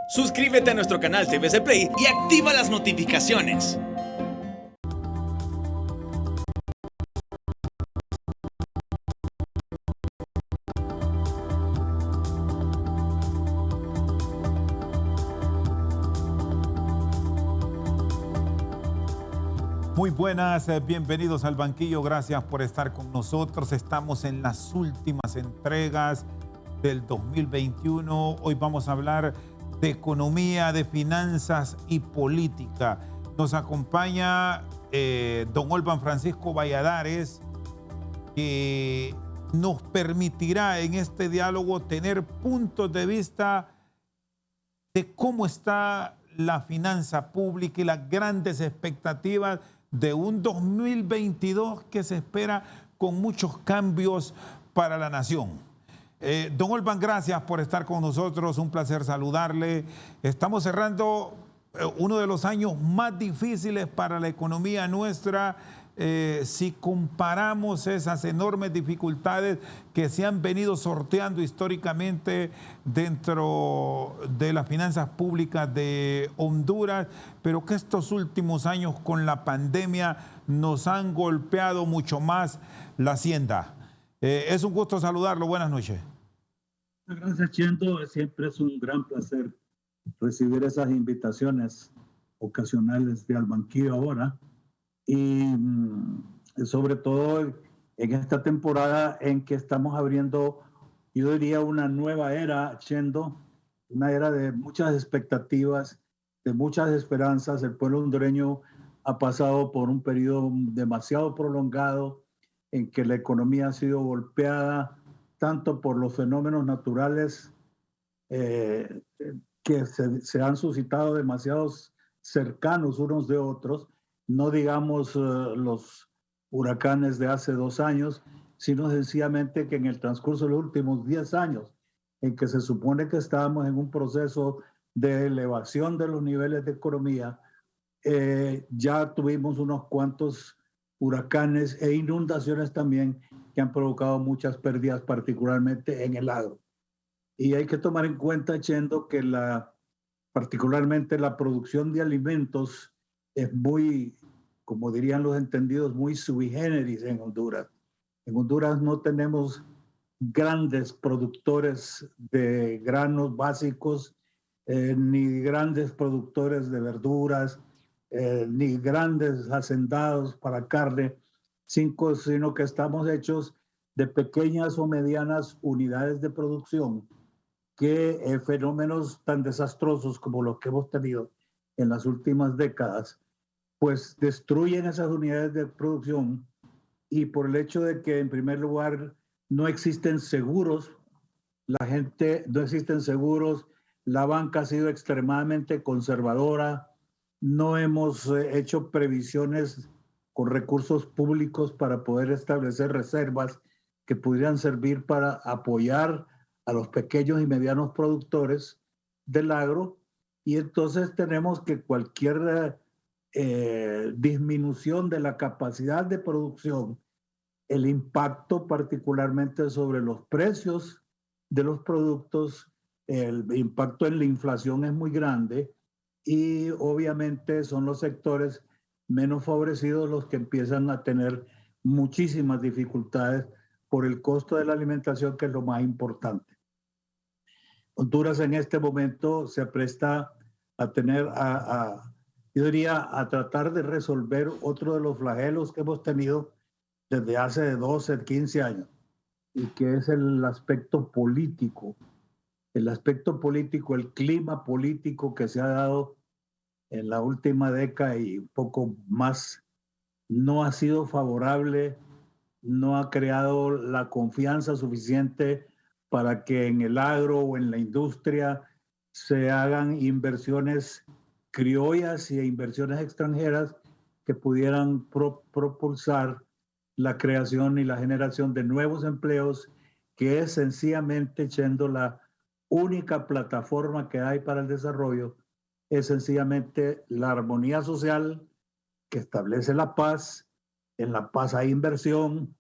Suscríbete a nuestro canal TVC Play y activa las notificaciones. Muy buenas, bienvenidos al banquillo, gracias por estar con nosotros. Estamos en las últimas entregas del 2021. Hoy vamos a hablar de economía, de finanzas y política. Nos acompaña don Olvan Francisco Valladares, que nos permitirá en este diálogo tener puntos de vista de cómo está la finanza pública y las grandes expectativas de un 2022 que se espera con muchos cambios para la nación. Don Olvan, gracias por estar con nosotros, un placer saludarle. Estamos cerrando uno de los años más difíciles para la economía nuestra. Si comparamos esas enormes dificultades que se han venido sorteando históricamente dentro de las finanzas públicas de Honduras, pero que estos últimos años con la pandemia nos han golpeado mucho más la hacienda. Es un gusto saludarlo. Buenas noches. Gracias, Chendo. Siempre es un gran placer recibir esas invitaciones ocasionales de Al Banquillo ahora. Y sobre todo en esta temporada en que estamos abriendo, yo diría, una nueva era, Chendo, una era de muchas expectativas, de muchas esperanzas. El pueblo hondureño ha pasado por un periodo demasiado prolongado en que la economía ha sido golpeada tanto por los fenómenos naturales que se han suscitado demasiados cercanos unos de otros, no digamos los huracanes de hace 2 años, sino sencillamente que en el transcurso de los últimos 10 años, en que se supone que estábamos en un proceso de elevación de los niveles de economía, ya tuvimos unos cuantos huracanes e inundaciones también que han provocado muchas pérdidas, particularmente en el agro. Y hay que tomar en cuenta, Chendo, que particularmente la producción de alimentos es muy, como dirían los entendidos, muy sui generis en Honduras. En Honduras no tenemos grandes productores de granos básicos, ni grandes productores de verduras, ni grandes hacendados para carne, sino que estamos hechos de pequeñas o medianas unidades de producción que fenómenos tan desastrosos como los que hemos tenido en las últimas décadas, pues destruyen esas unidades de producción, y por el hecho de que en primer lugar no existen seguros, no existen seguros, la banca ha sido extremadamente conservadora, no hemos hecho previsiones con recursos públicos para poder establecer reservas que pudieran servir para apoyar a los pequeños y medianos productores del agro, y entonces tenemos que cualquier disminución de la capacidad de producción, el impacto particularmente sobre los precios de los productos, el impacto en la inflación es muy grande, y obviamente son los sectores menos favorecidos los que empiezan a tener muchísimas dificultades por el costo de la alimentación, que es lo más importante. Honduras en este momento se presta a tener, yo diría, a tratar de resolver otro de los flagelos que hemos tenido desde hace 12, 15 años, y que es el aspecto político. El aspecto político, el clima político que se ha dado en la última década y un poco más, no ha sido favorable, no ha creado la confianza suficiente para que en el agro o en la industria se hagan inversiones criollas y inversiones extranjeras que pudieran propulsar la creación y la generación de nuevos empleos, que es sencillamente, siendo la única plataforma que hay para el desarrollo, es sencillamente la armonía social que establece la paz. En la paz hay inversión,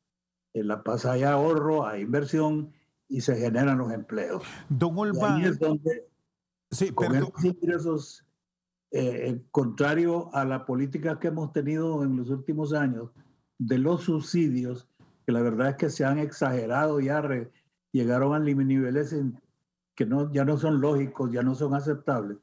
en la paz hay ahorro, hay inversión y se generan los empleos. Don Olvan, Sí, Con perdón. esos ingresos, contrario a la política que hemos tenido en los últimos años de los subsidios, que la verdad es que se han exagerado, llegaron a niveles que ya no son lógicos, ya no son aceptables.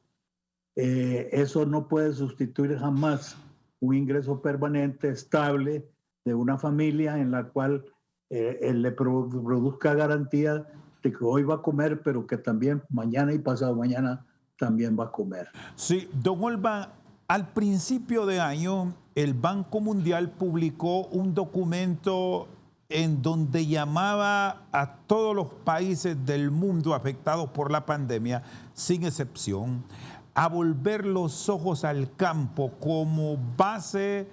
Eso no puede sustituir jamás un ingreso permanente, estable, de una familia en la cual le produzca garantía de que hoy va a comer, pero que también mañana y pasado mañana también va a comer. Sí, don Olva, al principio de año el Banco Mundial publicó un documento en donde llamaba a todos los países del mundo afectados por la pandemia, sin excepción, a volver los ojos al campo como base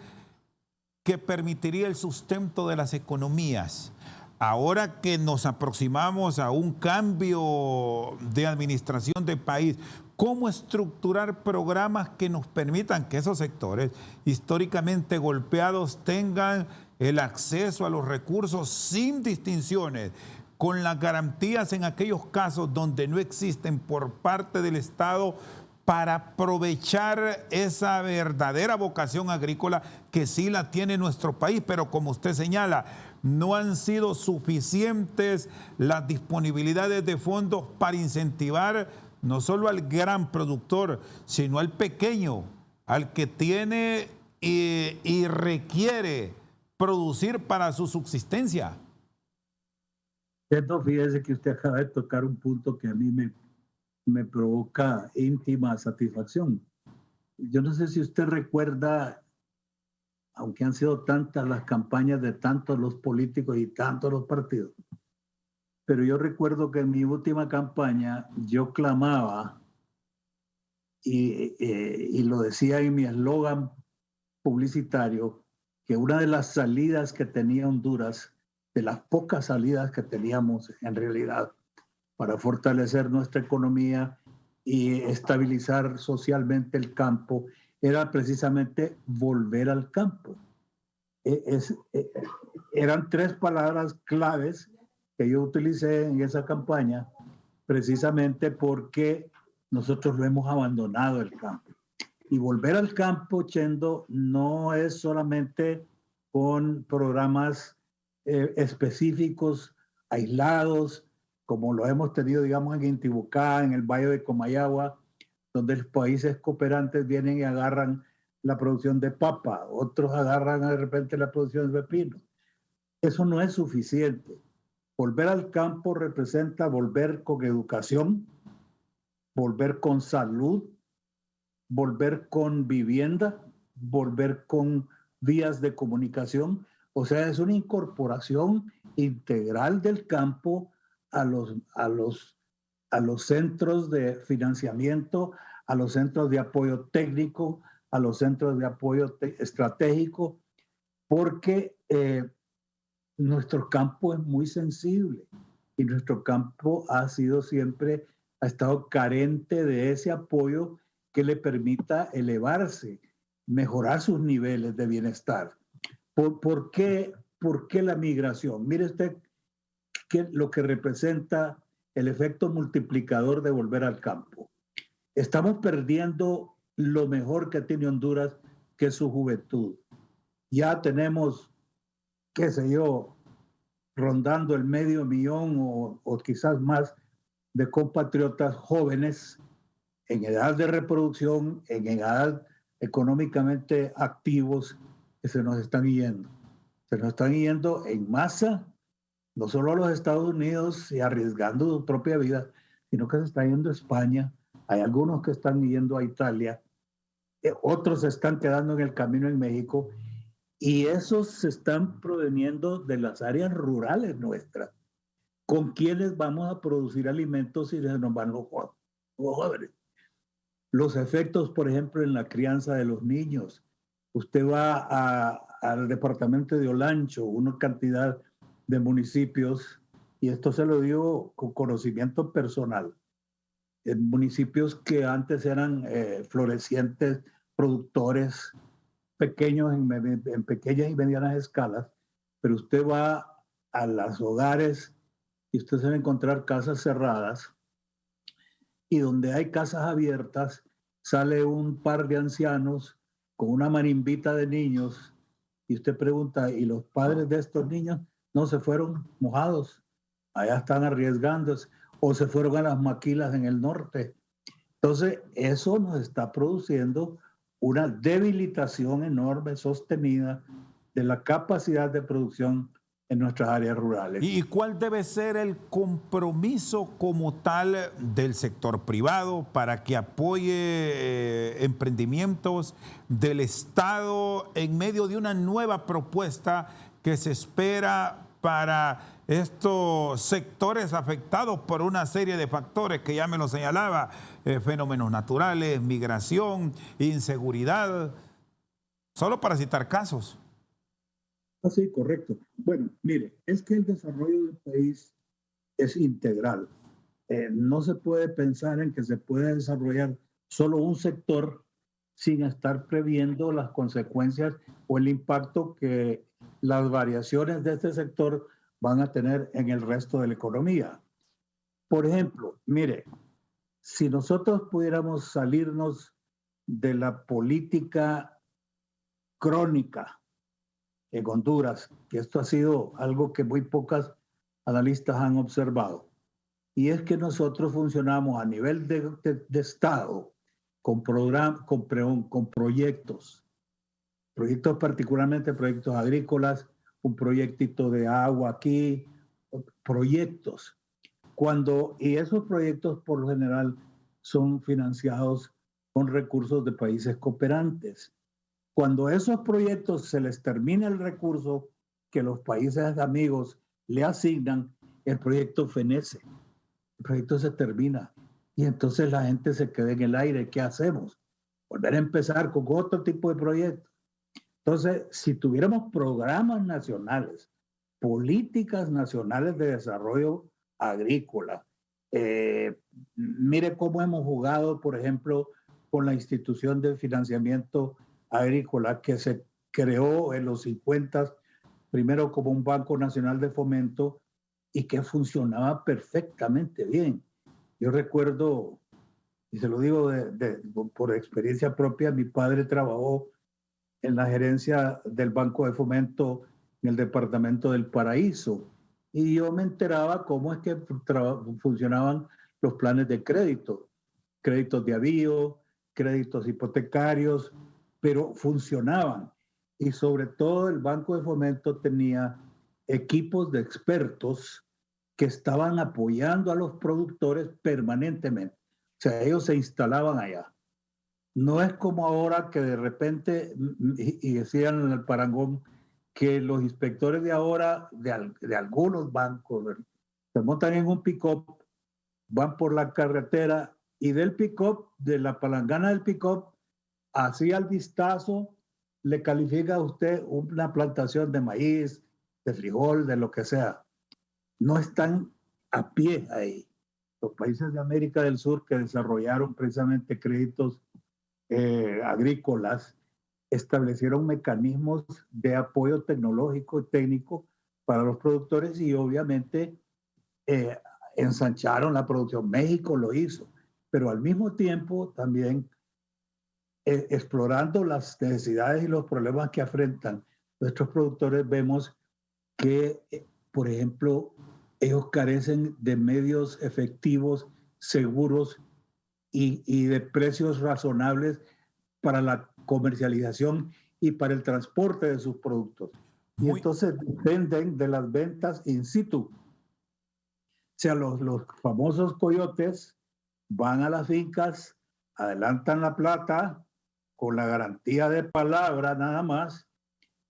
que permitiría el sustento de las economías. Ahora que nos aproximamos a un cambio de administración del país, ¿cómo estructurar programas que nos permitan que esos sectores históricamente golpeados tengan el acceso a los recursos sin distinciones, con las garantías en aquellos casos donde no existen por parte del Estado, para aprovechar esa verdadera vocación agrícola que sí la tiene nuestro país, pero como usted señala, no han sido suficientes las disponibilidades de fondos para incentivar no solo al gran productor, sino al pequeño, al que tiene y requiere producir para su subsistencia? Fíjese que usted acaba de tocar un punto que a mí me provoca íntima satisfacción. Yo no sé si usted recuerda, aunque han sido tantas las campañas de tantos los políticos y tantos los partidos, pero yo recuerdo que en mi última campaña yo clamaba y lo decía en mi eslogan publicitario, que una de las salidas que tenía Honduras, de las pocas salidas que teníamos en realidad, para fortalecer nuestra economía y estabilizar socialmente el campo, era precisamente volver al campo. Eran tres palabras claves que yo utilicé en esa campaña, precisamente porque nosotros lo hemos abandonado el campo. Y volver al campo, Chendo, no es solamente con programas específicos, aislados, como lo hemos tenido, digamos, en Intibucá, en el Valle de Comayagua, donde los países cooperantes vienen y agarran la producción de papa, otros agarran de repente la producción de pepino. Eso no es suficiente. Volver al campo representa volver con educación, volver con salud, volver con vivienda, volver con vías de comunicación. O sea, es una incorporación integral del campo a los centros de financiamiento, a los centros de apoyo técnico, a los centros de apoyo estratégico, porque nuestro campo es muy sensible y nuestro campo ha estado carente de ese apoyo que le permita elevarse, mejorar sus niveles de bienestar. ¿Por qué la migración? Mire usted lo que representa el efecto multiplicador de volver al campo. Estamos perdiendo lo mejor que tiene Honduras, que es su juventud. Ya tenemos, qué sé yo, rondando el 500,000 o quizás más de compatriotas jóvenes en edad de reproducción, en edad económicamente activos, que se nos están yendo. Se nos están yendo en masa, no solo a los Estados Unidos y arriesgando su propia vida, sino que se están yendo a España. Hay algunos que están yendo a Italia, otros se están quedando en el camino en México, y esos se están proveniendo de las áreas rurales nuestras, con quienes vamos a producir alimentos y se nos van los jóvenes. Los efectos, por ejemplo, en la crianza de los niños. Usted va al departamento de Olancho, una cantidad de municipios, y esto se lo digo con conocimiento personal, en municipios que antes eran florecientes productores pequeños en pequeñas y medianas escalas, pero usted va a los hogares y usted se va a encontrar casas cerradas y donde hay casas abiertas, sale un par de ancianos con una marimbita de niños y usted pregunta, ¿y los padres de estos niños? No, se fueron mojados, allá están arriesgándose, o se fueron a las maquilas en el norte. Entonces, eso nos está produciendo una debilitación enorme, sostenida, de la capacidad de producción en nuestras áreas rurales. ¿Y cuál debe ser el compromiso como tal del sector privado para que apoye emprendimientos del Estado en medio de una nueva propuesta que se espera para estos sectores afectados por una serie de factores que ya me lo señalaba, fenómenos naturales, migración, inseguridad, solo para citar casos? Sí, correcto. Bueno, mire, es que el desarrollo del país es integral. No se puede pensar en que se puede desarrollar solo un sector sin estar previendo las consecuencias o el impacto que las variaciones de este sector van a tener en el resto de la economía. Por ejemplo, mire, si nosotros pudiéramos salirnos de la política crónica en Honduras, que esto ha sido algo que muy pocos analistas han observado, y es que nosotros funcionamos a nivel de Estado con proyectos particularmente proyectos agrícolas, un proyectito de agua aquí, proyectos. Y esos proyectos por lo general son financiados con recursos de países cooperantes. Cuando a esos proyectos se les termina el recurso que los países amigos le asignan, el proyecto fenece, el proyecto se termina y entonces la gente se queda en el aire. ¿Qué hacemos? Volver a empezar con otro tipo de proyectos. Entonces, si tuviéramos programas nacionales, políticas nacionales de desarrollo agrícola, mire cómo hemos jugado, por ejemplo, con la institución de financiamiento agrícola que se creó en los 50, primero como un Banco Nacional de Fomento y que funcionaba perfectamente bien. Yo recuerdo, y se lo digo por experiencia propia, mi padre trabajó en la gerencia del Banco de Fomento en el departamento del Paraíso y yo me enteraba cómo es que funcionaban los planes de crédito, créditos de avío, créditos hipotecarios, pero funcionaban. Y sobre todo el Banco de Fomento tenía equipos de expertos que estaban apoyando a los productores permanentemente. O sea, ellos se instalaban allá. No es como ahora que de repente, y decían en el parangón, que los inspectores de ahora, de algunos bancos, se montan en un pick-up, van por la carretera y del pick-up, de la palangana del pick-up, así al vistazo, le califica a usted una plantación de maíz, de frijol, de lo que sea. No están a pie ahí. Los países de América del Sur que desarrollaron precisamente créditos agrícolas establecieron mecanismos de apoyo tecnológico y técnico para los productores y obviamente ensancharon la producción. México lo hizo, pero al mismo tiempo también explorando las necesidades y los problemas que afrontan nuestros productores, vemos que, por ejemplo, ellos carecen de medios efectivos, seguros y de precios razonables para la comercialización y para el transporte de sus productos. Y entonces dependen de las ventas in situ. O sea, los famosos coyotes van a las fincas, adelantan la plata con la garantía de palabra nada más,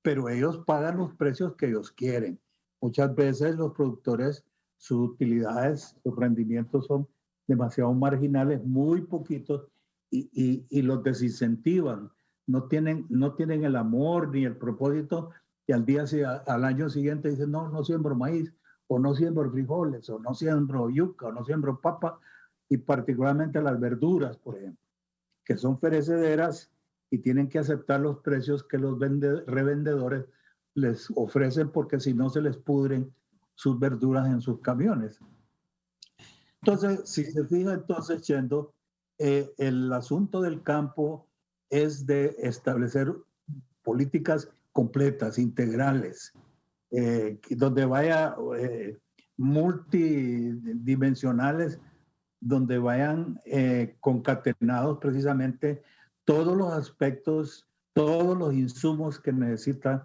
pero ellos pagan los precios que ellos quieren. Muchas veces los productores, sus utilidades, sus rendimientos son demasiado marginales, muy poquitos, y los desincentivan. No tienen el amor ni el propósito, y al año siguiente dicen, no siembro maíz, o no siembro frijoles, o no siembro yuca, o no siembro papa, y particularmente las verduras, por ejemplo, que son perecederas y tienen que aceptar los precios que los revendedores les ofrecen, porque si no se les pudren sus verduras en sus camiones. Entonces, si se fija, entonces, Chendo, el asunto del campo es de establecer políticas completas, integrales, donde vaya multidimensionales, donde vayan concatenados precisamente todos los aspectos, todos los insumos que necesitan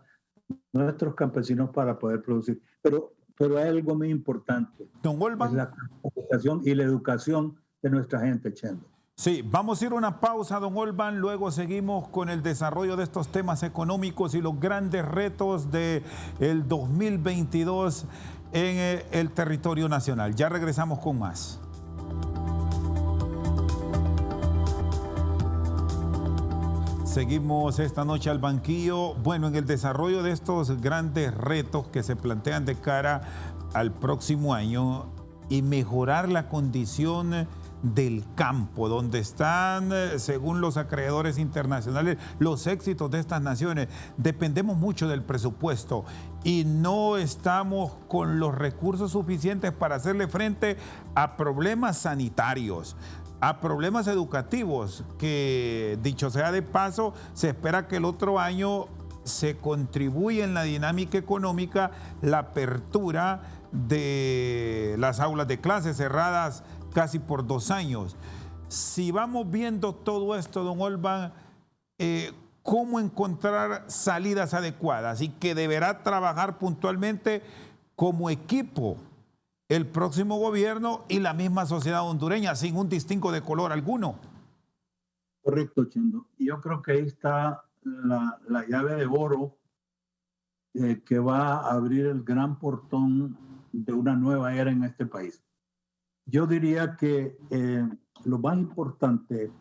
nuestros campesinos para poder producir. Pero hay algo muy importante, Don es Olvan. la capacitación y la educación de nuestra gente, Chendo. Sí, vamos a ir a una pausa, don Olvan, luego seguimos con el desarrollo de estos temas económicos y los grandes retos del 2022 en el territorio nacional. Ya regresamos con más. Seguimos esta noche al banquillo. Bueno, en el desarrollo de estos grandes retos que se plantean de cara al próximo año y mejorar la condición del campo, donde están, según los acreedores internacionales, los éxitos de estas naciones. Dependemos mucho del presupuesto y no estamos con los recursos suficientes para hacerle frente a problemas sanitarios, a problemas educativos, que dicho sea de paso, se espera que el otro año se contribuya en la dinámica económica la apertura de las aulas de clases cerradas casi por 2 años. Si vamos viendo todo esto, don Olvan, ¿cómo encontrar salidas adecuadas y que deberá trabajar puntualmente como equipo el próximo gobierno y la misma sociedad hondureña, sin un distingo de color alguno? Correcto, Chendo. Yo creo que ahí está la llave de oro que va a abrir el gran portón de una nueva era en este país. Yo diría que lo más importante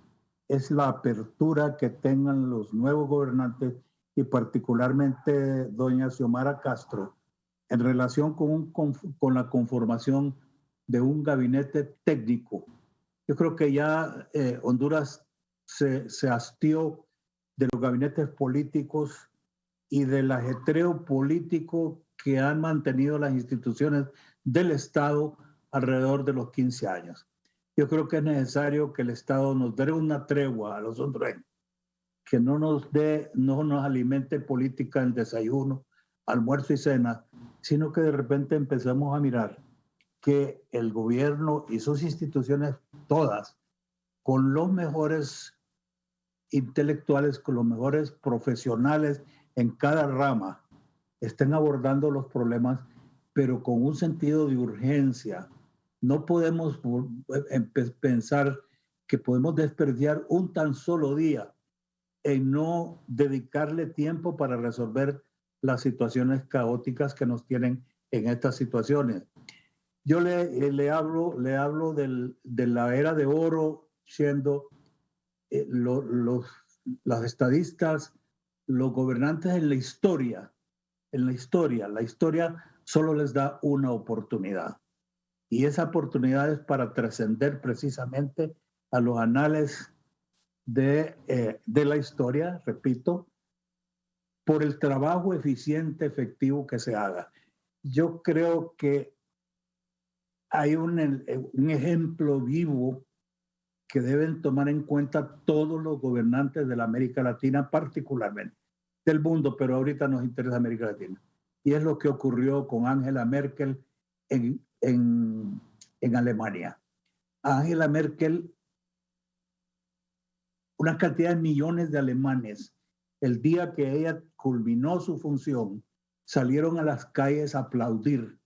es la apertura que tengan los nuevos gobernantes y particularmente doña Xiomara Castro en relación con la conformación de un gabinete técnico. Yo creo que ya Honduras se hastió de los gabinetes políticos y del ajetreo político que han mantenido las instituciones del Estado alrededor de los 15 años. Yo creo que es necesario que el Estado nos dé una tregua a los hondureños, que no nos alimente política en desayuno, almuerzo y cena, sino que de repente empecemos a mirar que el gobierno y sus instituciones todas, con los mejores intelectuales, con los mejores profesionales en cada rama, estén abordando los problemas, pero con un sentido de urgencia. No podemos pensar que podemos desperdiciar un tan solo día en no dedicarle tiempo para resolver las situaciones caóticas que nos tienen en estas situaciones. Yo le hablo de la era de oro, siendo las estadistas, los gobernantes en la historia. La historia solo les da una oportunidad. Y esa oportunidad es para trascender precisamente a los anales de la historia, repito, por el trabajo eficiente, efectivo que se haga. Yo creo que hay un ejemplo vivo que deben tomar en cuenta todos los gobernantes de la América Latina, particularmente del mundo, pero ahorita nos interesa América Latina. Y es lo que ocurrió con Angela Merkel en Alemania. Angela Merkel, una cantidad de millones de alemanes, el día que ella culminó su función, salieron a las calles a aplaudir,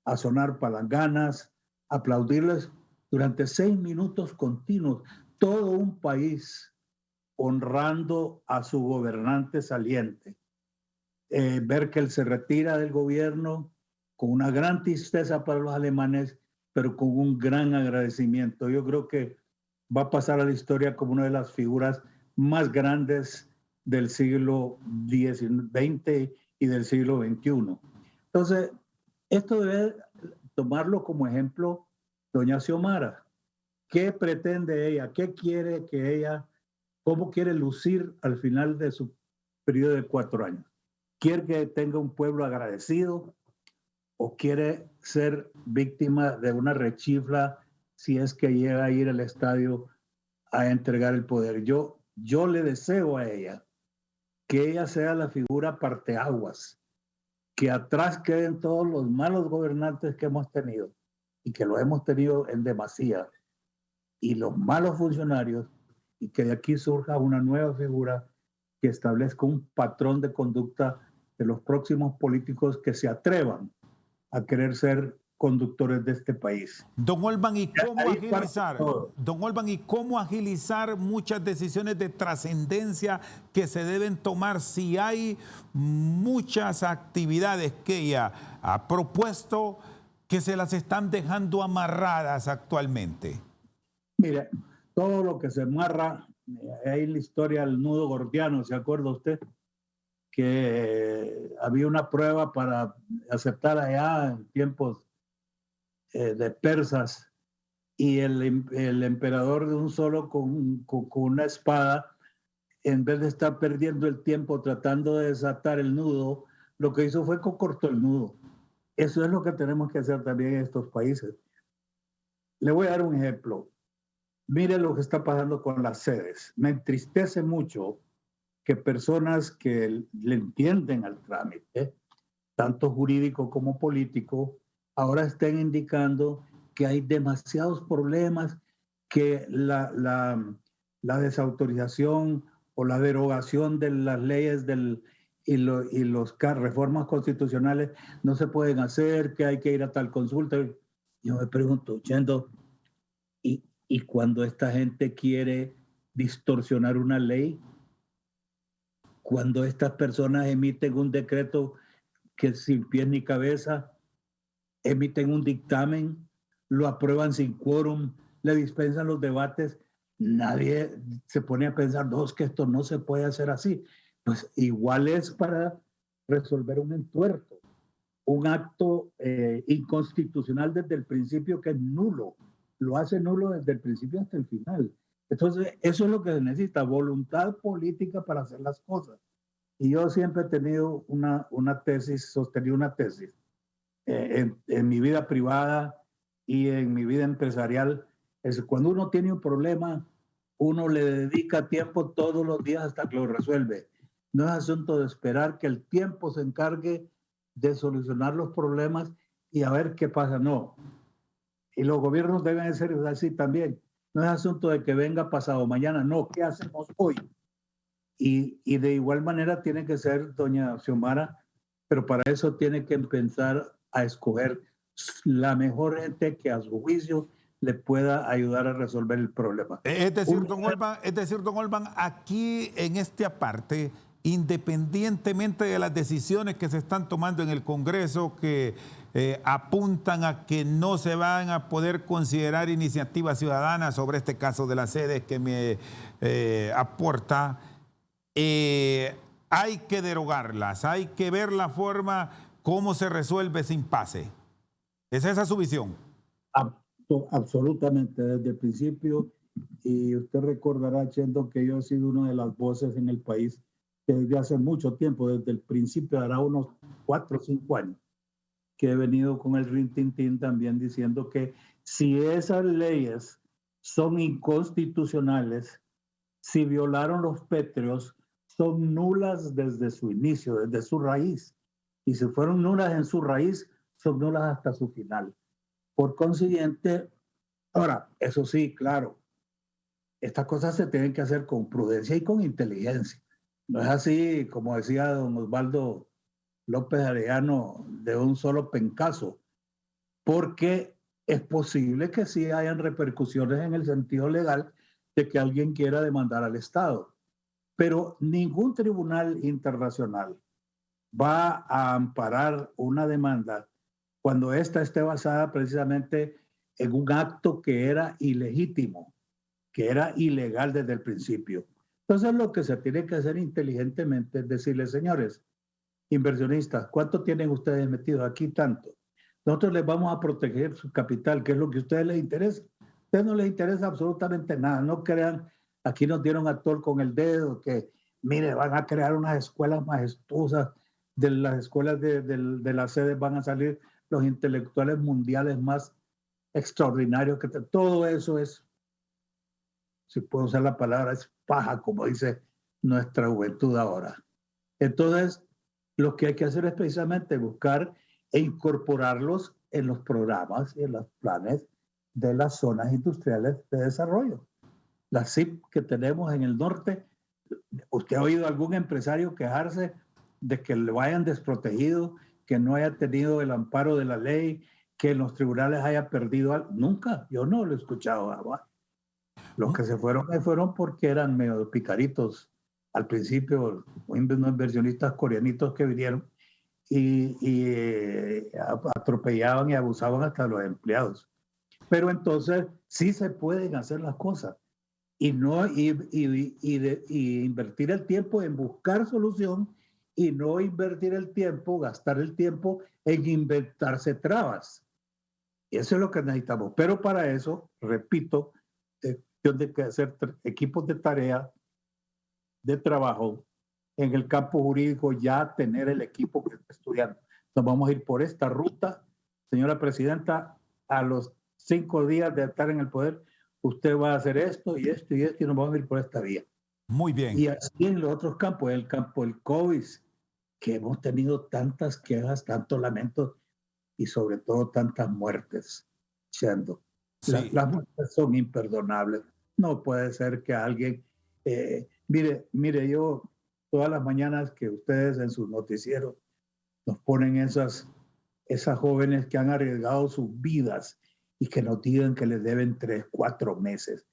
a sonar palanganas, a aplaudirles durante 6 minutos continuos, todo un país honrando a su gobernante saliente. Merkel se retira del gobierno con una gran tristeza para los alemanes, pero con un gran agradecimiento. Yo creo que va a pasar a la historia como una de las figuras más grandes del siglo XX y del siglo XXI. Entonces, esto debe tomarlo como ejemplo doña Xiomara. ¿Qué pretende ella? ¿Qué quiere que ella, cómo quiere lucir al final de su periodo de 4 años? ¿Quiere que tenga un pueblo agradecido o quiere ser víctima de una rechifla si es que llega a ir al estadio a entregar el poder. Yo le deseo a ella que ella sea la figura parteaguas, que atrás queden todos los malos gobernantes que hemos tenido y que los hemos tenido en demasía, y los malos funcionarios, y que de aquí surja una nueva figura que establezca un patrón de conducta de los próximos políticos que se atrevan a querer ser conductores de este país. Don Olban, ¿y cómo Ahí agilizar? parte todo. Don Olban, ¿y cómo agilizar muchas decisiones de trascendencia que se deben tomar si hay muchas actividades que ella ha propuesto que se las están dejando amarradas actualmente? Mire, todo lo que se amarra, hay la historia del nudo gordiano, ¿se acuerda usted? Que había una prueba para aceptar allá en tiempos de persas, y el emperador de un solo con una espada, en vez de estar perdiendo el tiempo tratando de desatar el nudo, lo que hizo fue que cortó el nudo. Eso es lo que tenemos que hacer también en estos países. Le voy a dar un ejemplo. Mire lo que está pasando con las sedes. Me entristece mucho que personas que le entienden al trámite, tanto jurídico como político, ahora estén indicando que hay demasiados problemas, que la desautorización o la derogación de las leyes y las reformas constitucionales no se pueden hacer, que hay que ir a tal consulta. Yo me pregunto, Chendo, ¿y cuando esta gente quiere distorsionar una ley? Cuando estas personas emiten un decreto que sin pies ni cabeza, emiten un dictamen, lo aprueban sin quórum, le dispensan los debates, nadie se pone a pensar, no, es que esto no se puede hacer así. Pues igual es para resolver un entuerto, un acto inconstitucional desde el principio, que es nulo, lo hace nulo desde el principio hasta el final. Entonces, eso es lo que se necesita, voluntad política para hacer las cosas. Y yo siempre he tenido una tesis, sostenido una tesis en mi vida privada y en mi vida empresarial. Es cuando uno tiene un problema, uno le dedica tiempo todos los días hasta que lo resuelve. No es asunto de esperar que el tiempo se encargue de solucionar los problemas y a ver qué pasa. No. Y los gobiernos deben ser así también. No es asunto de que venga pasado mañana. No, ¿qué hacemos hoy? Y de igual manera tiene que ser doña Xiomara, pero para eso tiene que empezar a escoger la mejor gente que a su juicio le pueda ayudar a resolver el problema. Es decir, don Olban, aquí en esta parte, independientemente de las decisiones que se están tomando en el Congreso, que apuntan a que no se van a poder considerar iniciativas ciudadanas sobre este caso de las sedes que me aporta, hay que derogarlas, hay que ver la forma cómo se resuelve ese impasse. ¿Es esa su visión? Absolutamente, desde el principio. Y usted recordará, Chendo, que yo he sido una de las voces en el país que desde hace mucho tiempo, desde el principio, hará unos 4 o 5 años, que he venido con el rintintín también diciendo que si esas leyes son inconstitucionales, si violaron los pétreos, son nulas desde su inicio, desde su raíz. Y si fueron nulas en su raíz, son nulas hasta su final. Por consiguiente, ahora, eso sí, claro, estas cosas se tienen que hacer con prudencia y con inteligencia. No es así, como decía don Osvaldo López Arellano, de un solo pencazo, porque es posible que sí hayan repercusiones en el sentido legal de que alguien quiera demandar al Estado. Pero ningún tribunal internacional va a amparar una demanda cuando ésta esté basada precisamente en un acto que era ilegítimo, que era ilegal desde el principio. Entonces lo que se tiene que hacer inteligentemente es decirle, señores, inversionistas, ¿cuánto tienen ustedes metidos aquí? Tanto. Nosotros les vamos a proteger su capital, que es lo que a ustedes les interesa. A ustedes no les interesa absolutamente nada. No crean, aquí nos dieron a tol con el dedo, que mire, van a crear unas escuelas majestuosas. De las escuelas de las sedes van a salir los intelectuales mundiales más extraordinario, todo eso es, si puedo usar la palabra, es paja, como dice nuestra juventud ahora. Entonces, lo que hay que hacer es precisamente buscar e incorporarlos en los programas y en los planes de las zonas industriales de desarrollo. Las CIP que tenemos en el norte, ¿usted ha oído algún empresario quejarse de que lo hayan desprotegido, que no haya tenido el amparo de la ley, que en los tribunales haya perdido algo? Nunca, yo no lo he escuchado. Los que se fueron porque eran medio picaritos al principio, unos inversionistas coreanitos que vinieron y atropellaban y abusaban hasta los empleados. Pero entonces sí se pueden hacer las cosas y invertir el tiempo en buscar solución y no invertir el tiempo, gastar el tiempo en inventarse trabas. Y eso es lo que necesitamos. Pero para eso, repito, de que hacer equipos de tarea, de trabajo, en el campo jurídico, ya tener el equipo que está estudiando. Nos vamos a ir por esta ruta. Señora Presidenta, a los 5 días de estar en el poder, usted va a hacer esto y esto y esto, y nos vamos a ir por esta vía. Muy bien. Y así en los otros campos, el campo del COVID, que hemos tenido tantas quejas, tantos lamentos y sobre todo tantas muertes. Siendo. Sí. Las muertes son imperdonables. No puede ser que alguien... mire, yo todas las mañanas que ustedes en sus noticieros nos ponen esas jóvenes que han arriesgado sus vidas y que nos digan que les deben 3, 4 meses.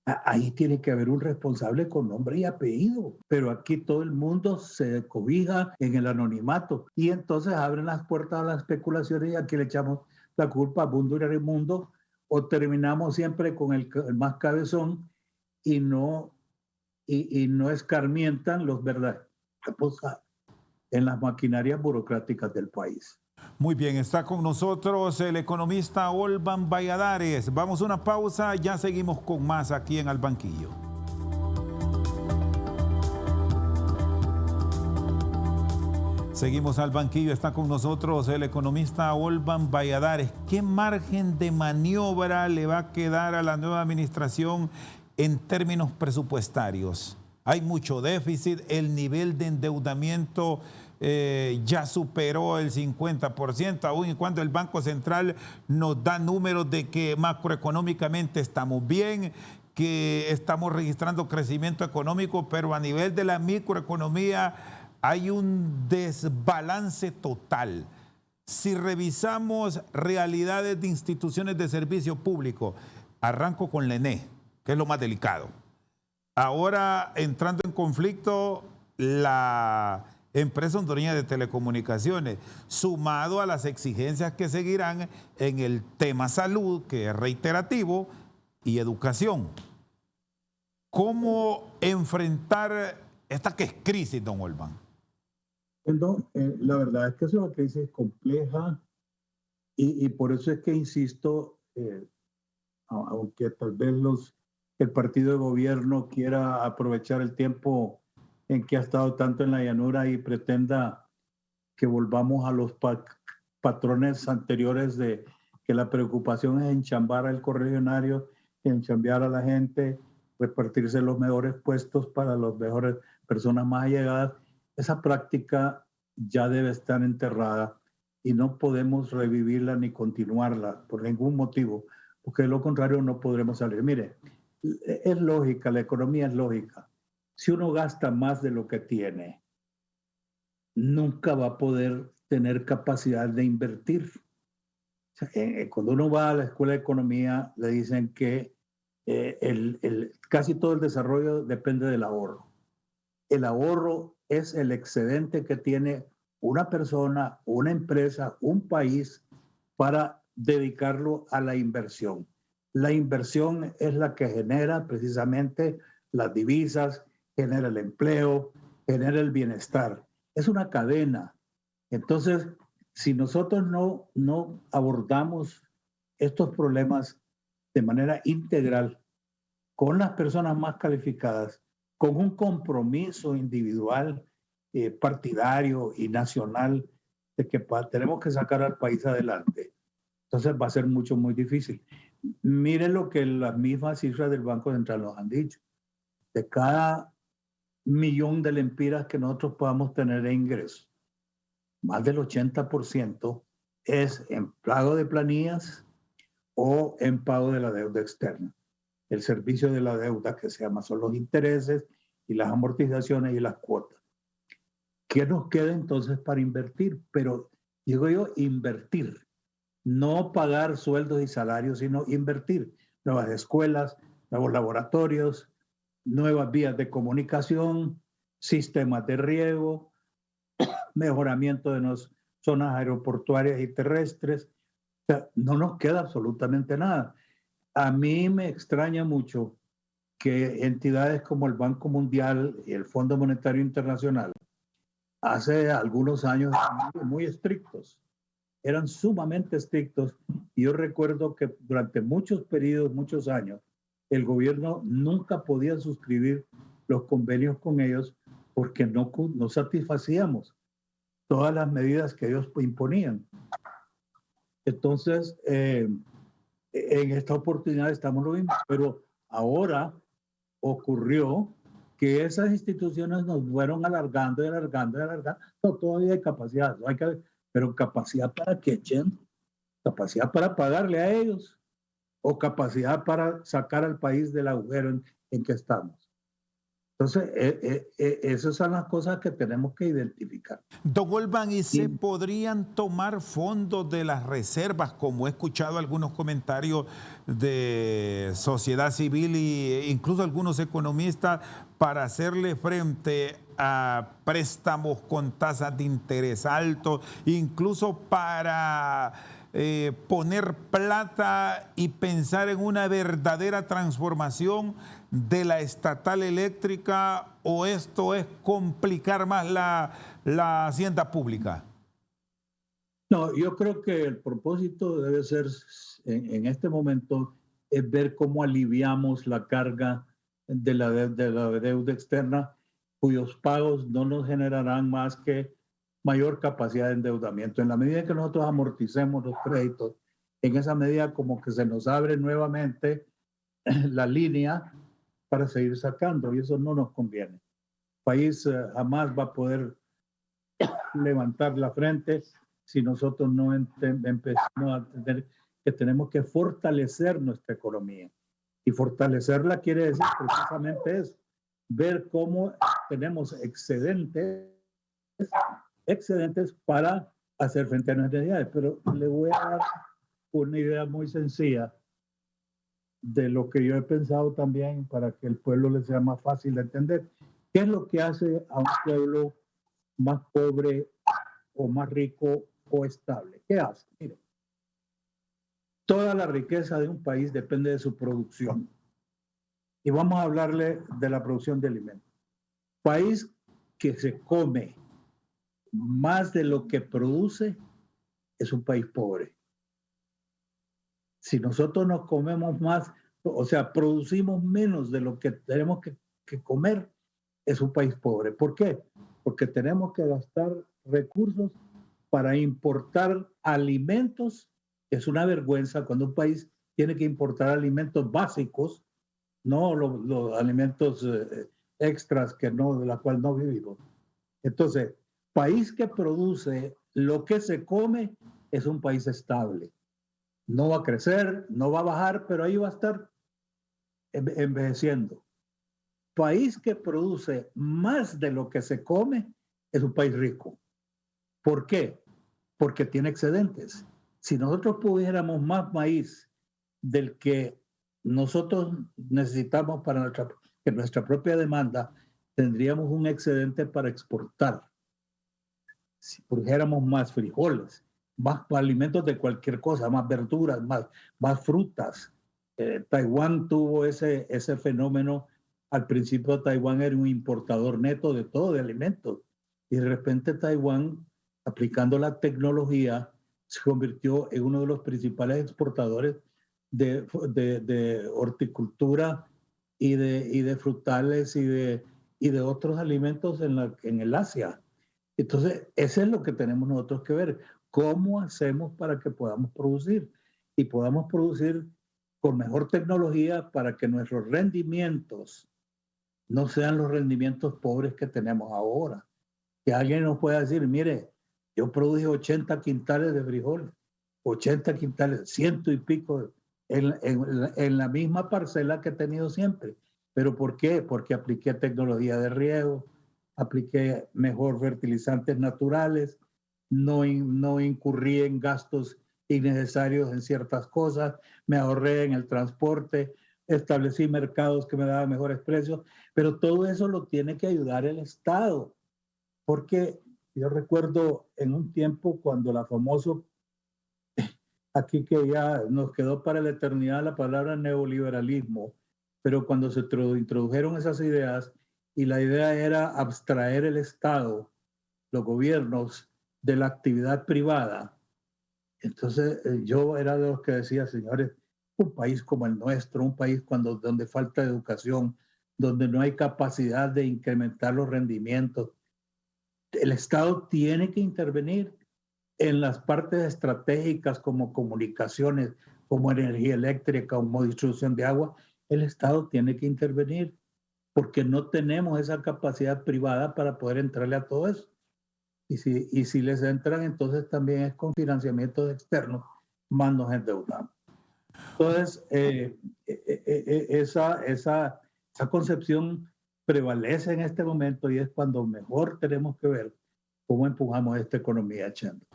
Ahí tiene que haber un responsable con nombre y apellido. Pero aquí todo el mundo se cobija en el anonimato y entonces abren las puertas a las especulaciones y aquí le echamos la culpa a Mundo y Raimundo o terminamos siempre con el más cabezón y no escarmientan los verdaderos en las maquinarias burocráticas del país. Muy bien, está con nosotros el economista Olvan Valladares. Vamos a una pausa, ya seguimos con más aquí en Al Banquillo. Seguimos al banquillo, está con nosotros el economista Olvan Valladares. ¿Qué margen de maniobra le va a quedar a la nueva administración en términos presupuestarios? Hay mucho déficit, el nivel de endeudamiento ya superó el 50%, aun y cuando el Banco Central nos da números de que macroeconómicamente estamos bien, que estamos registrando crecimiento económico, pero a nivel de la microeconomía hay un desbalance total. Si revisamos realidades de instituciones de servicio público, arranco con la ENE, que es lo más delicado. Ahora entrando en conflicto la empresa hondureña de telecomunicaciones, sumado a las exigencias que seguirán en el tema salud, que es reiterativo, y educación. ¿Cómo enfrentar esta que es crisis, don Olvan? No, la verdad es que eso es una crisis compleja y por eso es que insisto, aunque tal vez el partido de gobierno quiera aprovechar el tiempo en que ha estado tanto en la llanura y pretenda que volvamos a los patrones anteriores de que la preocupación es enchambar al correligionario, enchambear a la gente, repartirse los mejores puestos para las mejores personas más allegadas. Esa práctica ya debe estar enterrada y no podemos revivirla ni continuarla por ningún motivo, porque de lo contrario no podremos salir. Mire, es lógica, la economía es lógica. Si uno gasta más de lo que tiene, nunca va a poder tener capacidad de invertir. O sea, cuando uno va a la escuela de economía, le dicen que casi todo el desarrollo depende del ahorro. El ahorro es el excedente que tiene una persona, una empresa, un país para dedicarlo a la inversión. La inversión es la que genera precisamente las divisas, genera el empleo, genera el bienestar. Es una cadena. Entonces, si nosotros no abordamos estos problemas de manera integral con las personas más calificadas, con un compromiso individual, partidario y nacional de que tenemos que sacar al país adelante, Entonces va a ser muy difícil. Miren lo que las mismas cifras del Banco Central nos han dicho. De cada millón de lempiras que nosotros podamos tener de ingresos, más del 80% es en pago de planillas o en pago de la deuda externa. El servicio de la deuda, que se llama, son los intereses y las amortizaciones y las cuotas. ¿Qué nos queda entonces para invertir? Pero digo yo, invertir. No pagar sueldos y salarios, sino invertir. Nuevas escuelas, nuevos laboratorios, nuevas vías de comunicación, sistemas de riego, mejoramiento de las zonas aeroportuarias y terrestres. O sea, no nos queda absolutamente nada. A mí me extraña mucho que entidades como el Banco Mundial y el Fondo Monetario Internacional hace algunos años muy estrictos, eran sumamente estrictos. Y yo recuerdo que durante muchos periodos, muchos años, el gobierno nunca podía suscribir los convenios con ellos porque no satisfacíamos todas las medidas que ellos imponían. Entonces, en esta oportunidad estamos lo mismo, pero ahora ocurrió que esas instituciones nos fueron alargando y alargando y alargando. No, todavía hay capacidad, no hay que, pero capacidad para que echen, capacidad para pagarle a ellos o capacidad para sacar al país del agujero en que estamos. Entonces, esas son las cosas que tenemos que identificar. Don Olvan, ¿y se podrían tomar fondos de las reservas, como he escuchado algunos comentarios de sociedad civil e incluso algunos economistas, para hacerle frente a préstamos con tasas de interés altos, incluso para poner plata y pensar en una verdadera transformación de la estatal eléctrica, o esto es complicar más la hacienda pública? No, yo creo que el propósito debe ser, en este momento, es ver cómo aliviamos la carga de la deuda externa, cuyos pagos no nos generarán más que mayor capacidad de endeudamiento. En la medida que nosotros amorticemos los créditos, en esa medida como que se nos abre nuevamente la línea para seguir sacando, y eso no nos conviene. El país jamás va a poder levantar la frente si nosotros no empezamos a entender que tenemos que fortalecer nuestra economía. Y fortalecerla quiere decir precisamente eso, ver cómo tenemos excedentes para hacer frente a nuestras necesidades. Pero le voy a dar una idea muy sencilla de lo que yo he pensado también para que el pueblo le sea más fácil de entender. ¿Qué es lo que hace a un pueblo más pobre o más rico o estable? ¿Qué hace? Mire, toda la riqueza de un país depende de su producción. Y vamos a hablarle de la producción de alimentos. País que se come más de lo que produce es un país pobre. Si nosotros nos comemos más, o sea, producimos menos de lo que tenemos que comer, es un país pobre. ¿Por qué? Porque tenemos que gastar recursos para importar alimentos. Es una vergüenza cuando un país tiene que importar alimentos básicos, no los alimentos extras de la cual no vivimos. Entonces, país que produce lo que se come es un país estable. No va a crecer, no va a bajar, pero ahí va a estar envejeciendo. País que produce más de lo que se come es un país rico. ¿Por qué? Porque tiene excedentes. Si nosotros pudiéramos más maíz del que nosotros necesitamos para nuestra propia demanda, tendríamos un excedente para exportar. Si produjéramos más frijoles, más alimentos de cualquier cosa, más verduras, más frutas. Taiwán tuvo ese fenómeno. Al principio Taiwán era un importador neto de todo, de alimentos. Y de repente Taiwán, aplicando la tecnología, se convirtió en uno de los principales exportadores de horticultura y de frutales y de otros alimentos en el Asia. Entonces, eso es lo que tenemos nosotros que ver. ¿Cómo hacemos para que podamos producir? y podamos producir con mejor tecnología para que nuestros rendimientos no sean los rendimientos pobres que tenemos ahora. Que alguien nos pueda decir, mire, yo produje 80 quintales de frijoles, 80 quintales, ciento y pico en la misma parcela que he tenido siempre. ¿Pero por qué? Porque apliqué tecnología de riego, apliqué mejor fertilizantes naturales, no incurrí en gastos innecesarios en ciertas cosas, me ahorré en el transporte, establecí mercados que me daban mejores precios, pero todo eso lo tiene que ayudar el Estado, porque yo recuerdo en un tiempo cuando la famoso, aquí que ya nos quedó para la eternidad la palabra neoliberalismo, pero cuando se introdujeron esas ideas y la idea era abstraer el Estado, los gobiernos, de la actividad privada. Entonces yo era de los que decía, señores, un país como el nuestro, un país donde falta educación, donde no hay capacidad de incrementar los rendimientos, el Estado tiene que intervenir en las partes estratégicas como comunicaciones, como energía eléctrica, como distribución de agua. El Estado tiene que intervenir porque no tenemos esa capacidad privada para poder entrarle a todo eso. Y si les entran, entonces también es con financiamientos externos, más nos endeudamos. Entonces, esa concepción prevalece en este momento y es cuando mejor tenemos que ver cómo empujamos esta economía, Chendo.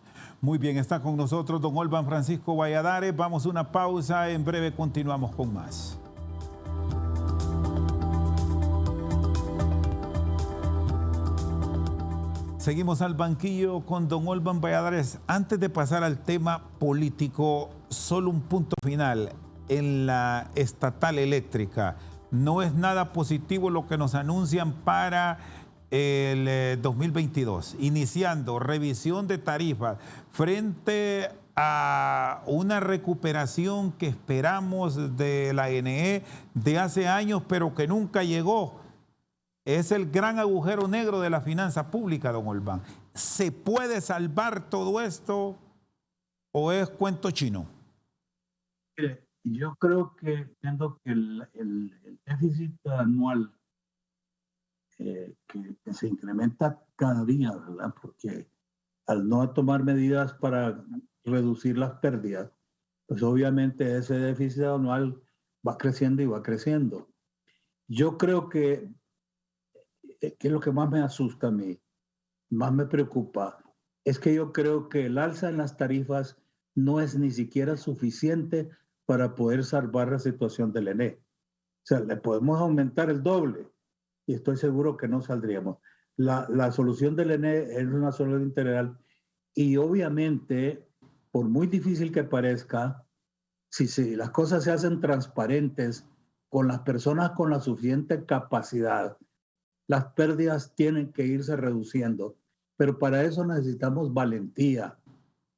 Muy bien, está con nosotros don Olvan Francisco Valladares. Vamos a una pausa, en breve continuamos con más. Seguimos al banquillo con don Olvan Valladares. Antes de pasar al tema político, solo un punto final. En la estatal eléctrica, no es nada positivo lo que nos anuncian para el 2022, iniciando revisión de tarifas frente a una recuperación que esperamos de la NE de hace años, pero que nunca llegó. Es el gran agujero negro de la finanza pública, don Olvan. ¿Se puede salvar todo esto o es cuento chino? Mire, yo creo que el déficit anual que se incrementa cada día, ¿verdad? Porque al no tomar medidas para reducir las pérdidas, pues obviamente ese déficit anual va creciendo y va creciendo. Yo creo que es lo que más me asusta a mí, más me preocupa, es que yo creo que el alza en las tarifas no es ni siquiera suficiente para poder salvar la situación del ENE. O sea, le podemos aumentar el doble y estoy seguro que no saldríamos. La solución del ENE es una solución integral y obviamente, por muy difícil que parezca, si las cosas se hacen transparentes con las personas con la suficiente capacidad, las pérdidas tienen que irse reduciendo, pero para eso necesitamos valentía.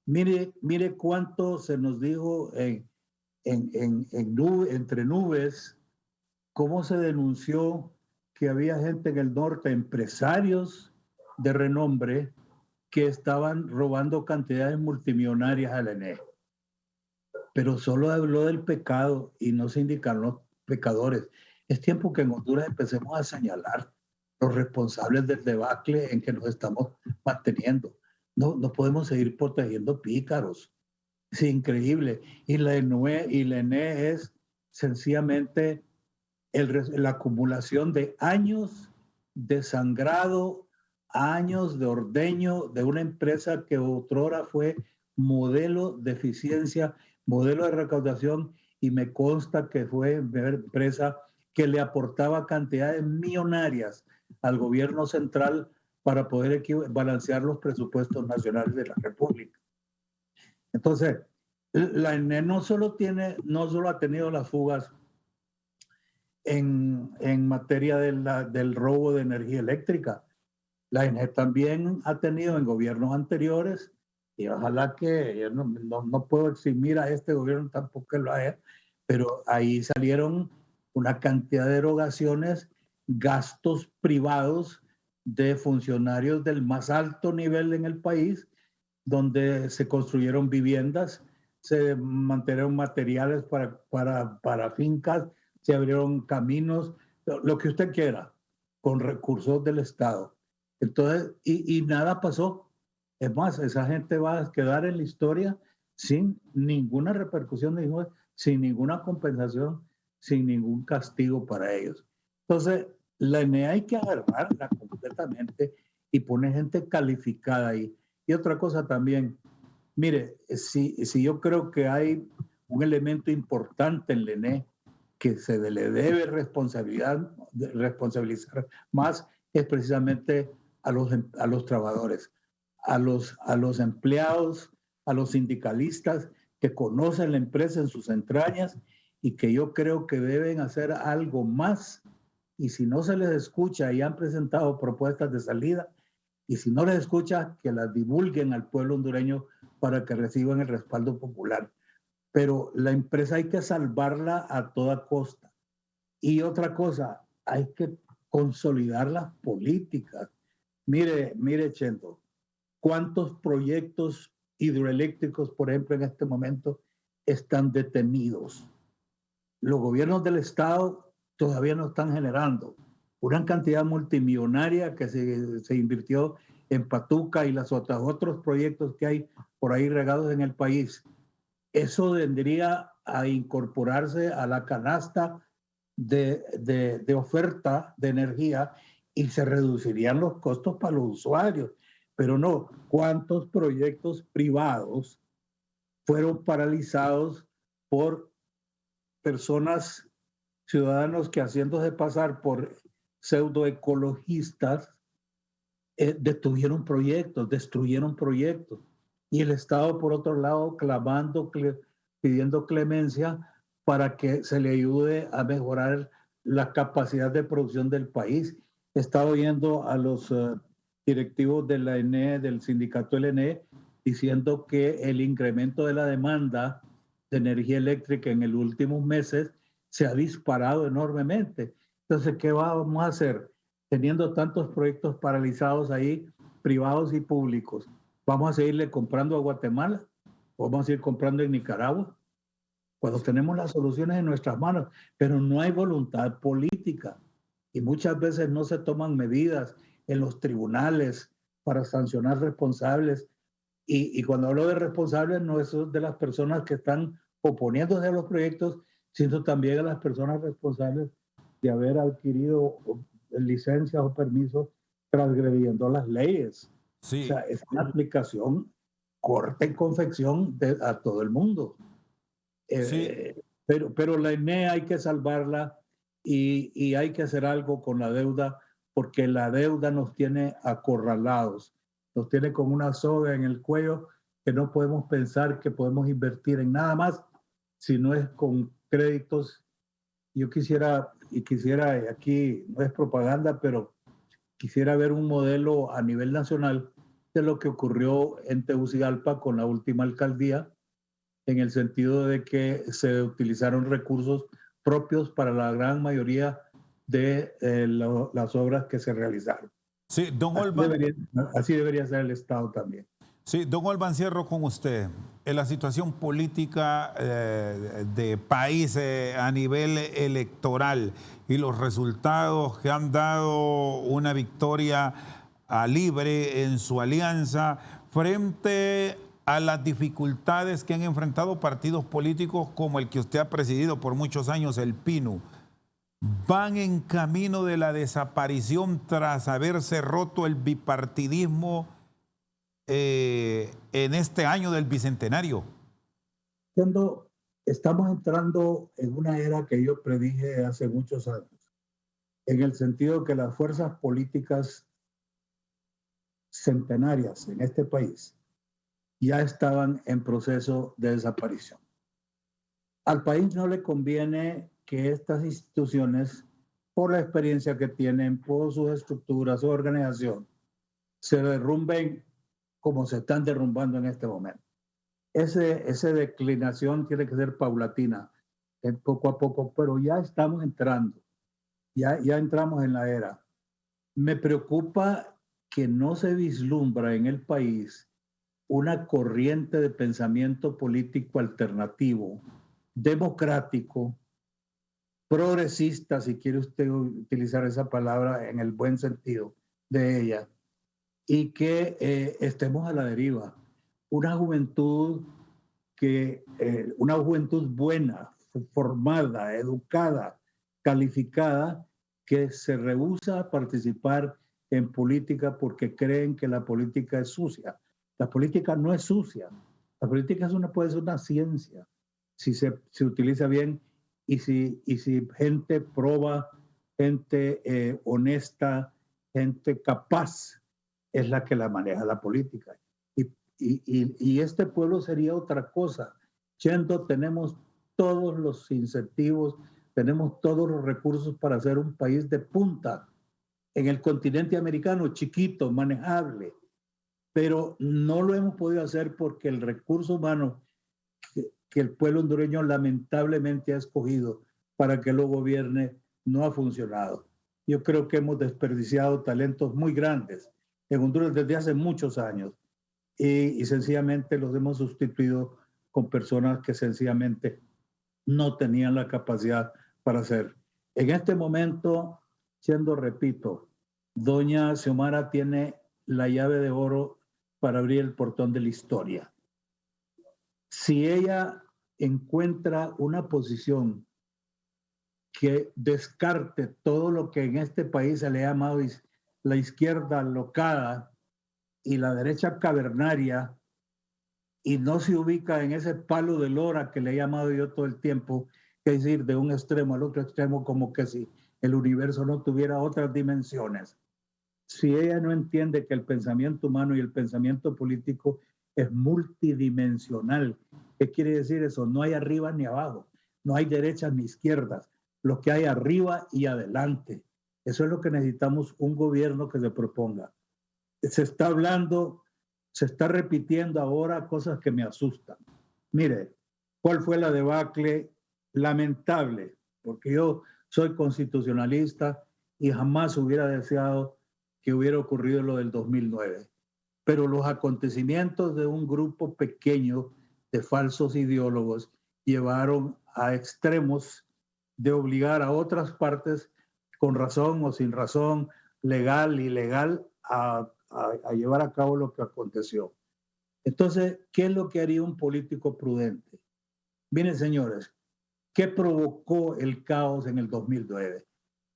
Mire cuánto se nos dijo entre nubes, cómo se denunció que había gente en el norte, empresarios de renombre, que estaban robando cantidades multimillonarias al ENE. Pero solo habló del pecado y no se indicaron los pecadores. Es tiempo que en Honduras empecemos a señalar los responsables del debacle en que nos estamos manteniendo. No podemos seguir protegiendo pícaros. Es increíble. Y la ENE es sencillamente la acumulación de años de sangrado, años de ordeño de una empresa que otrora fue modelo de eficiencia, modelo de recaudación, y me consta que fue una empresa que le aportaba cantidades millonarias al gobierno central para poder balancear los presupuestos nacionales de la República. Entonces, la ENE no solo ha tenido las fugas en materia del robo de energía eléctrica, la ENE también ha tenido en gobiernos anteriores, y ojalá que yo no puedo eximir a este gobierno tampoco que lo haya, pero ahí salieron una cantidad de erogaciones, gastos privados de funcionarios del más alto nivel en el país, donde se construyeron viviendas se mantuvieron materiales para fincas, se abrieron caminos, lo que usted quiera, con recursos del Estado. Entonces, y nada pasó. Es más, esa gente va a quedar en la historia sin ninguna repercusión, sin ninguna compensación, sin ningún castigo para ellos. Entonces, la ENE hay que agarrarla completamente y poner gente calificada ahí. Y otra cosa también, mire, si yo creo que hay un elemento importante en la ENE que se le debe responsabilizar más, es precisamente a los trabajadores, a los empleados, a los sindicalistas que conocen la empresa en sus entrañas y que yo creo que deben hacer algo más. Y si no se les escucha y han presentado propuestas de salida, y si no les escucha, que las divulguen al pueblo hondureño para que reciban el respaldo popular. Pero la empresa hay que salvarla a toda costa. Y otra cosa, hay que consolidar las políticas. Mire, Chento, ¿cuántos proyectos hidroeléctricos, por ejemplo, en este momento están detenidos? Los gobiernos del Estado todavía no están generando una cantidad multimillonaria que se invirtió en Patuca y los otros proyectos que hay por ahí regados en el país. Eso vendría a incorporarse a la canasta de oferta de energía y se reducirían los costos para los usuarios. Pero no, ¿cuántos proyectos privados fueron paralizados por personas, ciudadanos que haciéndose pasar por pseudoecologistas destruyeron proyectos? Y el Estado, por otro lado, pidiendo clemencia para que se le ayude a mejorar la capacidad de producción del país. He estado oyendo a los directivos de la ENE, del sindicato del ENE, diciendo que el incremento de la demanda de energía eléctrica en los últimos meses se ha disparado enormemente. Entonces, ¿qué vamos a hacer? Teniendo tantos proyectos paralizados ahí, privados y públicos, ¿vamos a seguirle comprando a Guatemala? ¿O vamos a seguir comprando en Nicaragua? Cuando tenemos las soluciones en nuestras manos, pero no hay voluntad política y muchas veces no se toman medidas en los tribunales para sancionar responsables. Y cuando hablo de responsables, no es de las personas que están oponiéndose a los proyectos, sino también a las personas responsables de haber adquirido licencias o permisos transgrediendo las leyes. Sí. O sea, es una aplicación corta y confección a todo el mundo. Sí. Pero la ENE hay que salvarla y hay que hacer algo con la deuda, porque la deuda nos tiene acorralados, nos tiene con una soga en el cuello que no podemos pensar que podemos invertir en nada más si no es con créditos. Yo quisiera, aquí no es propaganda, pero quisiera ver un modelo a nivel nacional de lo que ocurrió en Tegucigalpa con la última alcaldía, en el sentido de que se utilizaron recursos propios para la gran mayoría de las obras que se realizaron. Sí, don Olvan. Así debería ser el Estado también. Sí, don Olvan, cierro con usted. En la situación política de país a nivel electoral y los resultados que han dado una victoria a Libre en su alianza frente a las dificultades que han enfrentado partidos políticos como el que usted ha presidido por muchos años, el PINU, van en camino de la desaparición tras haberse roto el bipartidismo en este año del Bicentenario. Estamos entrando en una era que yo predije hace muchos años, en el sentido que las fuerzas políticas centenarias en este país ya estaban en proceso de desaparición. Al país no le conviene que estas instituciones, por la experiencia que tienen, por sus estructuras, su organización, se derrumben como se están derrumbando en este momento. Esa declinación tiene que ser paulatina, poco a poco, pero ya estamos entrando, ya entramos en la era. Me preocupa que no se vislumbra en el país una corriente de pensamiento político alternativo, democrático, progresista, si quiere usted utilizar esa palabra en el buen sentido de ella, y que estemos a la deriva. Una juventud una juventud buena, formada, educada, calificada, que se rehúsa a participar en política porque creen que la política es sucia. La política no es sucia. La política puede ser una ciencia si se utiliza bien y si gente proba, gente honesta, gente capaz es la que la maneja la política. Y este pueblo sería otra cosa. Chendo, tenemos todos los incentivos, tenemos todos los recursos para ser un país de punta en el continente americano, chiquito, manejable, pero no lo hemos podido hacer porque el recurso humano que el pueblo hondureño lamentablemente ha escogido para que lo gobierne no ha funcionado. Yo creo que hemos desperdiciado talentos muy grandes en Honduras desde hace muchos años y sencillamente los hemos sustituido con personas que sencillamente no tenían la capacidad para hacer. En este momento, repito, doña Xiomara tiene la llave de oro para abrir el portón de la historia. Si ella encuentra una posición que descarte todo lo que en este país se le ha llamado la izquierda alocada y la derecha cavernaria, y no se ubica en ese palo de lora que le he llamado yo todo el tiempo, que es ir de un extremo al otro extremo como que si el universo no tuviera otras dimensiones. Si ella no entiende que el pensamiento humano y el pensamiento político es multidimensional, ¿qué quiere decir eso? No hay arriba ni abajo, no hay derechas ni izquierdas, lo que hay arriba y adelante. Eso es lo que necesitamos, un gobierno que se proponga. Se está hablando, se está repitiendo ahora cosas que me asustan. Mire, ¿cuál fue la debacle lamentable? Porque yo soy constitucionalista y jamás hubiera deseado que hubiera ocurrido lo del 2009. Pero los acontecimientos de un grupo pequeño de falsos ideólogos llevaron a extremos de obligar a otras partes, con razón o sin razón, legal, ilegal, a llevar a cabo lo que aconteció. Entonces, ¿qué es lo que haría un político prudente? Miren, señores, ¿qué provocó el caos en el 2009?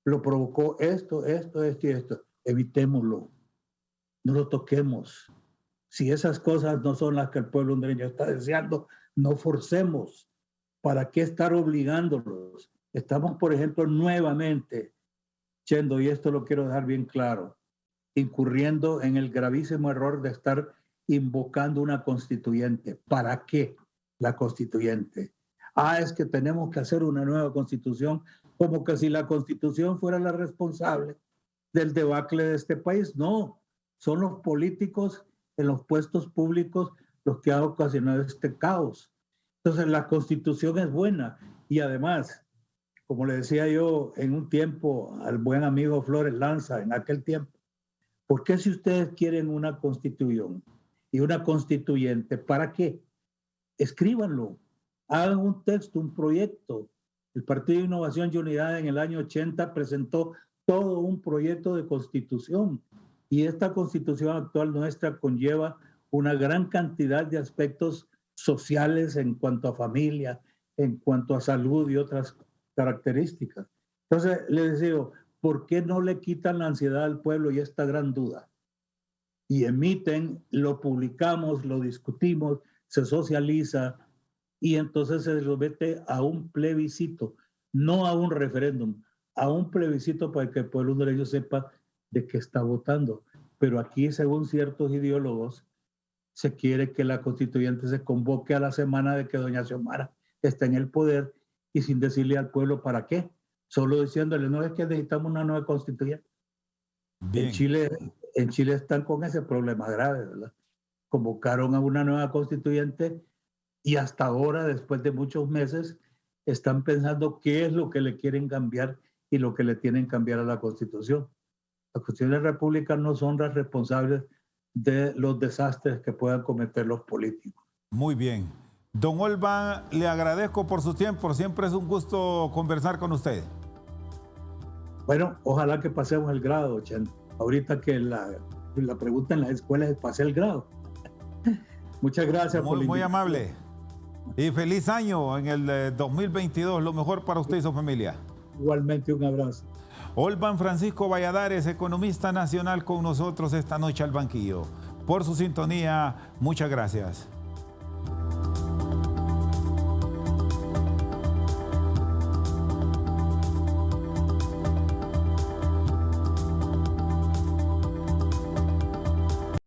Lo provocó esto y esto. Evitémoslo. No lo toquemos. Si esas cosas no son las que el pueblo hondureño está deseando, no forcemos. ¿Para qué estar obligándolos? Estamos, por ejemplo, nuevamente, Chendo, y esto lo quiero dejar bien claro, incurriendo en el gravísimo error de estar invocando una constituyente. ¿Para qué la constituyente? Es que tenemos que hacer una nueva constitución, como que si la constitución fuera la responsable del debacle de este país. No, son los políticos en los puestos públicos los que han ocasionado este caos. Entonces la constitución es buena y además, como le decía yo en un tiempo al buen amigo Flores Lanza, en aquel tiempo, ¿por qué si ustedes quieren una constitución y una constituyente, para qué? Escríbanlo, hagan un texto, un proyecto. El Partido de Innovación y Unidad en el año 80 presentó todo un proyecto de constitución y esta constitución actual nuestra conlleva una gran cantidad de aspectos sociales en cuanto a familia, en cuanto a salud y otras características. Entonces, les digo, ¿por qué no le quitan la ansiedad al pueblo y esta gran duda? Y emiten, lo publicamos, lo discutimos, se socializa y entonces se lo mete a un plebiscito, no a un referéndum, a un plebiscito para que el pueblo hondureño sepa de qué está votando. Pero aquí, según ciertos ideólogos, se quiere que la constituyente se convoque a la semana de que doña Xiomara está en el poder y sin decirle al pueblo para qué, solo diciéndole, no es que necesitamos una nueva constituyente. En Chile están con ese problema grave, ¿verdad? Convocaron a una nueva constituyente y hasta ahora, después de muchos meses, están pensando qué es lo que le quieren cambiar y lo que le tienen que cambiar a la Constitución. Las constituciones republicanas no son las responsables de los desastres que puedan cometer los políticos. Muy bien. Don Olvan, le agradezco por su tiempo. Siempre es un gusto conversar con usted. Bueno, ojalá que pasemos el grado, Chente. Ahorita que la pregunta en las escuelas es pasé el grado. Muchas gracias por la Muy invitación. amable. Y feliz año en el 2022. Lo mejor para usted y su familia. Igualmente, un abrazo. Olvan Francisco Valladares, economista nacional, con nosotros esta noche al banquillo. Por su sintonía, muchas gracias.